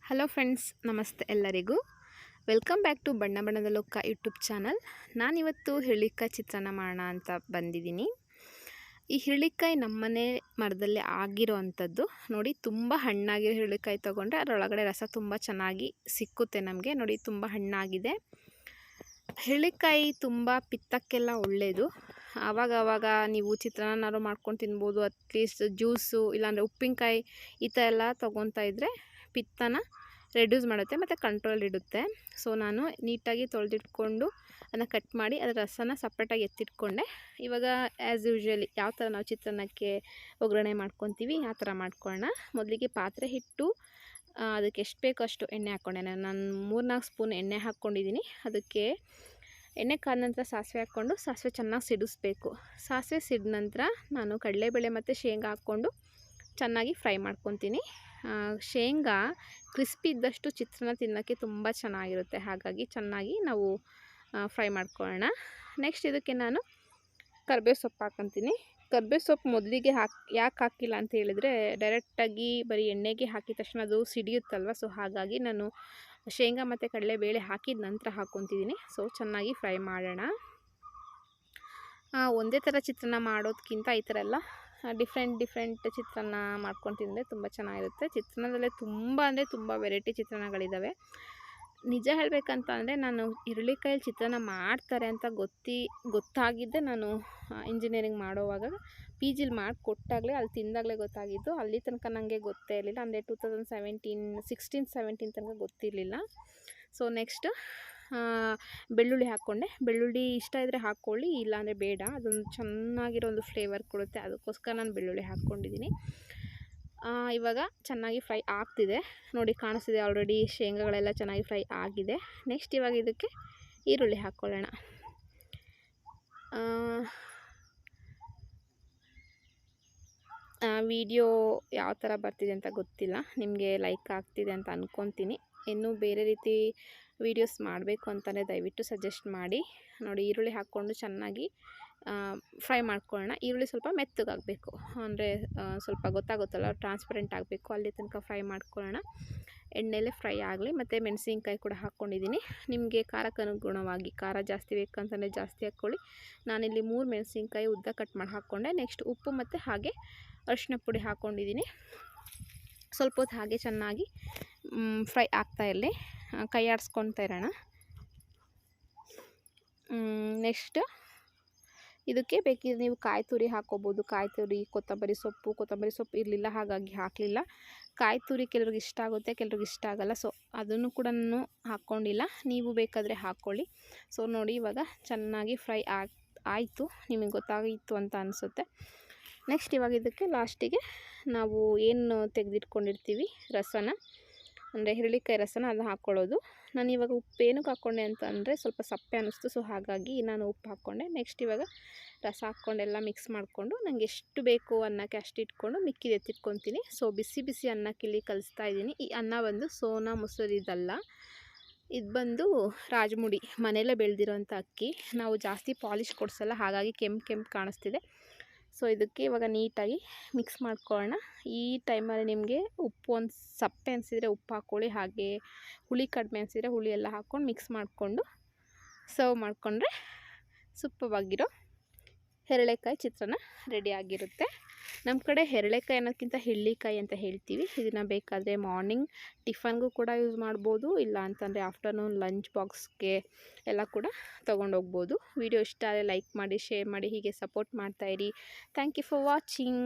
Hello friends, ನಮಸ್ತೆ ಎಲ್ಲರಿಗೂ. Welcome back to ಬಣ್ಣ ಬಣ್ಣದ ಲೋಕ ಯೂಟ್ಯೂಬ್ ಚಾನಲ್. ನಾನಿವತ್ತು ಹಿರಳಿಕಾಯಿ ಚಿತ್ರಾನ್ನ ಮಾಡೋಣ ಅಂತ ಬಂದಿದ್ದೀನಿ. ಈ ಹಿರಳಿಕಾಯಿ ನಮ್ಮನೆ ಮರದಲ್ಲೇ ಆಗಿರೋ ಅಂಥದ್ದು. ನೋಡಿ, ತುಂಬ ಹಣ್ಣಾಗಿರೋ ಹಿರಳಿಕಾಯಿ ತೊಗೊಂಡ್ರೆ ಅದರೊಳಗಡೆ ರಸ ತುಂಬ ಚೆನ್ನಾಗಿ ಸಿಕ್ಕುತ್ತೆ ನಮಗೆ. ನೋಡಿ, ತುಂಬ ಹಣ್ಣಾಗಿದೆ. ಹಿರಳಿಕಾಯಿ ತುಂಬ ಪಿತ್ತಕ್ಕೆಲ್ಲ ಒಳ್ಳೆಯದು. ಆವಾಗ ನೀವು ಚಿತ್ರಾನ್ನನಾದ್ರು ಮಾಡ್ಕೊಂಡು ತಿನ್ಬೋದು. ಅಟ್ಲೀಸ್ಟ್ ಜ್ಯೂಸು ಇಲ್ಲಾಂದರೆ ಉಪ್ಪಿನಕಾಯಿ ಈ ಥರ ಎಲ್ಲ ತೊಗೊತಾ ಇದ್ದರೆ ಪಿತ್ತನ ರೆಡ್ಯೂಸ್ ಮಾಡುತ್ತೆ ಮತ್ತು ಕಂಟ್ರೋಲ್ ಇಡುತ್ತೆ. ಸೊ ನಾನು ನೀಟಾಗಿ ತೊಳೆದಿಟ್ಕೊಂಡು ಅದನ್ನು ಕಟ್ ಮಾಡಿ ಅದರ ರಸನ ಸಪ್ರೇಟಾಗಿ ಎತ್ತಿಟ್ಕೊಂಡೆ. ಇವಾಗ ಆ್ಯಸ್ ಯೂಶ್ವಲಿ ಯಾವ ಥರ ನಾವು ಚಿತ್ರಾನ್ನಕ್ಕೆ ಒಗ್ಗರಣೆ ಮಾಡ್ಕೊತೀವಿ ಆ ಥರ ಮಾಡ್ಕೊಳ್ಳೋಣ. ಮೊದಲಿಗೆ ಪಾತ್ರೆ ಇಟ್ಟು ಅದಕ್ಕೆ ಎಷ್ಟು ಬೇಕೋ ಅಷ್ಟು ಎಣ್ಣೆ ಹಾಕ್ಕೊಂಡೆ. ನಾನು 3-4 ಸ್ಪೂನ್ ಎಣ್ಣೆ ಹಾಕ್ಕೊಂಡಿದ್ದೀನಿ. ಅದಕ್ಕೆ ಎಣ್ಣೆ ಕಾದ ನಂತರ ಸಾಸಿವೆ ಹಾಕ್ಕೊಂಡು ಸಾಸಿವೆ ಚೆನ್ನಾಗಿ ಸಿಡಿಸ್ಬೇಕು. ಸಾಸಿವೆ ಸಿಡಿದ ನಂತರ ನಾನು ಕಡಲೆಬೇಳೆ ಮತ್ತು ಶೇಂಗಾ ಹಾಕ್ಕೊಂಡು ಚೆನ್ನಾಗಿ ಫ್ರೈ ಮಾಡ್ಕೊತೀನಿ. ಶೇಂಗಾ ಕ್ರಿಸ್ಪಿ ಇದ್ದಷ್ಟು ಚಿತ್ರಾನ್ನ ತಿನ್ನೋಕ್ಕೆ ತುಂಬ ಚೆನ್ನಾಗಿರುತ್ತೆ. ಹಾಗಾಗಿ ಚೆನ್ನಾಗಿ ನಾವು ಫ್ರೈ ಮಾಡ್ಕೊಳ್ಳೋಣ. ನೆಕ್ಸ್ಟ್ ಇದಕ್ಕೆ ನಾನು ಕರಿಬೇವು ಸೊಪ್ಪು ಹಾಕ್ಕೊತೀನಿ. ಕರಿಬೇವು ಸೊಪ್ಪು ಮೊದಲಿಗೆ ಯಾಕೆ ಹಾಕಿಲ್ಲ ಅಂತ ಹೇಳಿದರೆ, ಡೈರೆಕ್ಟಾಗಿ ಬರೀ ಎಣ್ಣೆಗೆ ಹಾಕಿದ ತಕ್ಷಣ ಅದು ಸಿಡಿಯುತ್ತಲ್ವ. ಸೊ ಹಾಗಾಗಿ ನಾನು ಶೇಂಗಾ ಮತ್ತು ಕಡಲೆಬೇಳೆ ಹಾಕಿದ ನಂತರ ಹಾಕ್ಕೊತಿದ್ದೀನಿ. ಸೊ ಚೆನ್ನಾಗಿ ಫ್ರೈ ಮಾಡೋಣ. ಒಂದೇ ಥರ ಚಿತ್ರಾನ್ನ ಮಾಡೋದಕ್ಕಿಂತ ಈ ಥರ ಎಲ್ಲ ಡಿಫ್ರೆಂಟ್ ಚಿತ್ರಾನ್ನ ಮಾಡ್ಕೊಂಡು ತಿಂದರೆ ತುಂಬ ಚೆನ್ನಾಗಿರುತ್ತೆ. ಚಿತ್ರಾನ್ನದಲ್ಲೇ ತುಂಬ ವೆರೈಟಿ ಚಿತ್ರಾನ್ನಗಳಿದ್ದಾವೆ. ನಿಜ ಹೇಳಬೇಕಂತ ಅಂದರೆ ನಾನು ಹಿರಳಿಕಾಯಲ್ಲಿ ಚಿತ್ರಾನ್ನ ಮಾಡ್ತಾರೆ ಅಂತ ಗೊತ್ತಾಗಿದ್ದೆ ನಾನು ಇಂಜಿನಿಯರಿಂಗ್ ಮಾಡೋವಾಗ ಪಿ ಜಿಲಿ ಮಾಡಿಕೊಟ್ಟಾಗಲೇ, ಅಲ್ಲಿ ತಿಂದಾಗಲೇ ಗೊತ್ತಾಗಿದ್ದು. ಅಲ್ಲಿ ತನಕ ನನಗೆ ಗೊತ್ತೇ ಇರಲಿಲ್ಲ. ಅಂದರೆ 2016-17 ತನಕ ಗೊತ್ತಿರಲಿಲ್ಲ. ಸೊ ನೆಕ್ಸ್ಟ್ ಬೆಳ್ಳುಳ್ಳಿ ಹಾಕ್ಕೊಂಡೆ. ಬೆಳ್ಳುಳ್ಳಿ ಇಷ್ಟ ಇದ್ದರೆ ಹಾಕ್ಕೊಳ್ಳಿ, ಇಲ್ಲಾಂದರೆ ಬೇಡ. ಅದೊಂದು ಚೆನ್ನಾಗಿರೋ ಒಂದು ಫ್ಲೇವರ್ ಕೊಡುತ್ತೆ. ಅದಕ್ಕೋಸ್ಕರ ನಾನು ಬೆಳ್ಳುಳ್ಳಿ ಹಾಕ್ಕೊಂಡಿದ್ದೀನಿ. ಇವಾಗ ಚೆನ್ನಾಗಿ ಫ್ರೈ ಆಗ್ತಿದೆ. ನೋಡಿ, ಕಾಣಿಸ್ತಿದೆ ಆಲ್ರೆಡಿ ಶೇಂಗಾಗಳೆಲ್ಲ ಚೆನ್ನಾಗಿ ಫ್ರೈ ಆಗಿದೆ. ನೆಕ್ಸ್ಟ್ ಇವಾಗ ಇದಕ್ಕೆ ಈರುಳ್ಳಿ ಹಾಕ್ಕೊಳ್ಳೋಣ. ವಿಡಿಯೋ ಯಾವ ಥರ ಬರ್ತಿದೆ ಅಂತ ಗೊತ್ತಿಲ್ಲ, ನಿಮಗೆ ಲೈಕ್ ಆಗ್ತಿದೆ ಅಂತ ಅಂದ್ಕೊತೀನಿ. ಇನ್ನೂ ಬೇರೆ ರೀತಿ ವೀಡಿಯೋಸ್ ಮಾಡಬೇಕು ಅಂತಲೇ ದಯವಿಟ್ಟು ಸಜೆಸ್ಟ್ ಮಾಡಿ. ನೋಡಿ, ಈರುಳ್ಳಿ ಹಾಕ್ಕೊಂಡು ಚೆನ್ನಾಗಿ ಫ್ರೈ ಮಾಡ್ಕೊಳ್ಳೋಣ. ಈರುಳ್ಳಿ ಸ್ವಲ್ಪ ಮೆತ್ತಗಾಗಬೇಕು, ಅಂದರೆ ಸ್ವಲ್ಪ ಗೊತ್ತಾಗುತ್ತಲ್ಲ, ಟ್ರಾನ್ಸ್ಪರೆಂಟ್ ಆಗಬೇಕು. ಅಲ್ಲಿ ತನಕ ಫ್ರೈ ಮಾಡ್ಕೊಳ್ಳೋಣ. ಎಣ್ಣೆಲೆ ಫ್ರೈ ಆಗಲಿ. ಮತ್ತು ಮೆಣಸಿನ್ಕಾಯಿ ಕೂಡ ಹಾಕ್ಕೊಂಡಿದ್ದೀನಿ. ನಿಮಗೆ ಖಾರಕ್ಕೆ ಅನುಗುಣವಾಗಿ ಖಾರ ಜಾಸ್ತಿ ಬೇಕಂತಂದರೆ ಜಾಸ್ತಿ ಹಾಕ್ಕೊಳ್ಳಿ. ನಾನಿಲ್ಲಿ 3 ಮೆಣಸಿನ್ಕಾಯಿ ಉದ್ದ ಕಟ್ ಮಾಡಿ ಹಾಕ್ಕೊಂಡೆ. ನೆಕ್ಸ್ಟ್ ಉಪ್ಪು ಮತ್ತು ಹಾಗೆ ಅರಿಶಿನ ಪುಡಿ ಹಾಕ್ಕೊಂಡಿದ್ದೀನಿ. ಸ್ವಲ್ಪ ಹೊತ್ತು ಹಾಗೆ ಚೆನ್ನಾಗಿ ಫ್ರೈ ಆಗ್ತಾ ಇರಲಿ, ಕೈ ಆಡಿಸ್ಕೊಳ್ತಾ ಇರೋಣ. ನೆಕ್ಸ್ಟ್ ಇದಕ್ಕೆ ಬೇಕಿದ್ರೆ ನೀವು ಕಾಯಿ ತುರಿ ಹಾಕ್ಕೋಬೋದು. ಕಾಯಿ ತುರಿ, ಕೊತ್ತಂಬರಿ ಸೊಪ್ಪು ಇರಲಿಲ್ಲ, ಹಾಗಾಗಿ ಹಾಕಲಿಲ್ಲ. ಕಾಯಿ ತುರಿ ಕೆಲವ್ರಿಗೆ ಇಷ್ಟ ಆಗುತ್ತೆ, ಕೆಲವ್ರಿಗೆ ಇಷ್ಟ ಆಗಲ್ಲ. ಸೊ ಅದನ್ನು ಕೂಡ ನಾನು ಹಾಕ್ಕೊಂಡಿಲ್ಲ. ನೀವು ಬೇಕಾದರೆ ಹಾಕ್ಕೊಳ್ಳಿ. ಸೊ ನೋಡಿ, ಇವಾಗ ಚೆನ್ನಾಗಿ ಫ್ರೈ ಆಯಿತು. ನಿಮಗೆ ಗೊತ್ತಾಗಿತ್ತು ಅಂತ ಅನಿಸುತ್ತೆ. ನೆಕ್ಸ್ಟ್ ಇವಾಗ ಇದಕ್ಕೆ ಲಾಸ್ಟಿಗೆ ನಾವು ಏನು ತೆಗೆದಿಟ್ಕೊಂಡಿರ್ತೀವಿ ರಸನ, ಅಂದರೆ ಹಿರಳಿಕಾಯಿ ರಸನ, ಅದನ್ನ ಹಾಕ್ಕೊಳ್ಳೋದು. ನಾನು ಇವಾಗ ಉಪ್ಪು ಏನಕ್ಕೆ ಹಾಕ್ಕೊಂಡೆ ಅಂತ ಅಂದರೆ ಸ್ವಲ್ಪ ಸಪ್ಪೆ ಅನ್ನಿಸ್ತು. ಸೊ ಹಾಗಾಗಿ ನಾನು ಉಪ್ಪು ಹಾಕ್ಕೊಂಡೆ. ನೆಕ್ಸ್ಟ್ ಇವಾಗ ರಸ ಹಾಕ್ಕೊಂಡೆಲ್ಲ ಮಿಕ್ಸ್ ಮಾಡಿಕೊಂಡು ನನಗೆ ಎಷ್ಟು ಬೇಕು ಅನ್ನಕ್ಕೆ ಅಷ್ಟು ಇಟ್ಕೊಂಡು ಮಿಕ್ಕಿದ ಎತ್ತಿಟ್ಕೊತೀನಿ. ಸೊ ಬಿಸಿ ಅನ್ನಕ್ಕೆ ಇಲ್ಲಿ ಕಲಿಸ್ತಾ ಇದ್ದೀನಿ. ಈ ಅನ್ನ ಬಂದು ಸೋನಾ ಮಸೂರಿದಲ್ಲ, ಇದು ಬಂದು ರಾಜಮುಡಿ, ಮನೆಯಲ್ಲೇ ಬೆಳೆದಿರೋಂಥ ಅಕ್ಕಿ. ನಾವು ಜಾಸ್ತಿ ಪಾಲಿಶ್ ಕೊಡಿಸಲ್ಲ, ಹಾಗಾಗಿ ಕೆಂಪು ಕಾಣಿಸ್ತಿದೆ. ಸೊ ಇದಕ್ಕೆ ಇವಾಗ ನೀಟಾಗಿ ಮಿಕ್ಸ್ ಮಾಡ್ಕೊಳ್ಳೋಣ. ಈ ಟೈಮಲ್ಲಿ ನಿಮಗೆ ಉಪ್ಪು ಒಂದು ಸಪ್ಪೆ ಅನಿಸಿದರೆ ಉಪ್ಪು ಹಾಕ್ಕೊಳ್ಳಿ. ಹಾಗೆ ಹುಳಿ ಕಡಿಮೆ ಅನಿಸಿದರೆ ಹುಳಿ ಎಲ್ಲ ಹಾಕ್ಕೊಂಡು ಮಿಕ್ಸ್ ಮಾಡಿಕೊಂಡು ಸರ್ವ್ ಮಾಡಿಕೊಂಡ್ರೆ ಸೂಪರ್ವಾಗಿರೋ ಹೆರಳೆಕಾಯಿ ಚಿತ್ರಾನ್ನ ರೆಡಿ ಆಗಿರುತ್ತೆ. ನಮ್ಮ ಕಡೆ ಹೆರಳೆಕಾಯಿ ಅನ್ನೋದಕ್ಕಿಂತ ಹಿರಳಿಕಾಯಿ ಅಂತ ಹೇಳ್ತೀವಿ. ಇದನ್ನು ಬೇಕಾದರೆ ಮಾರ್ನಿಂಗ್ ಟಿಫನ್ಗೂ ಕೂಡ ಯೂಸ್ ಮಾಡ್ಬೋದು, ಇಲ್ಲ ಅಂತಂದರೆ ಆಫ್ಟರ್ನೂನ್ ಲಂಚ್ ಬಾಕ್ಸ್ಗೆ ಎಲ್ಲ ಕೂಡ ತೊಗೊಂಡೋಗ್ಬೋದು. ವಿಡಿಯೋ ಇಷ್ಟ ಆದರೆ ಲೈಕ್ ಮಾಡಿ, ಶೇರ್ ಮಾಡಿ, ಹೀಗೆ ಸಪೋರ್ಟ್ ಮಾಡ್ತಾಯಿರಿ. Thank you for watching.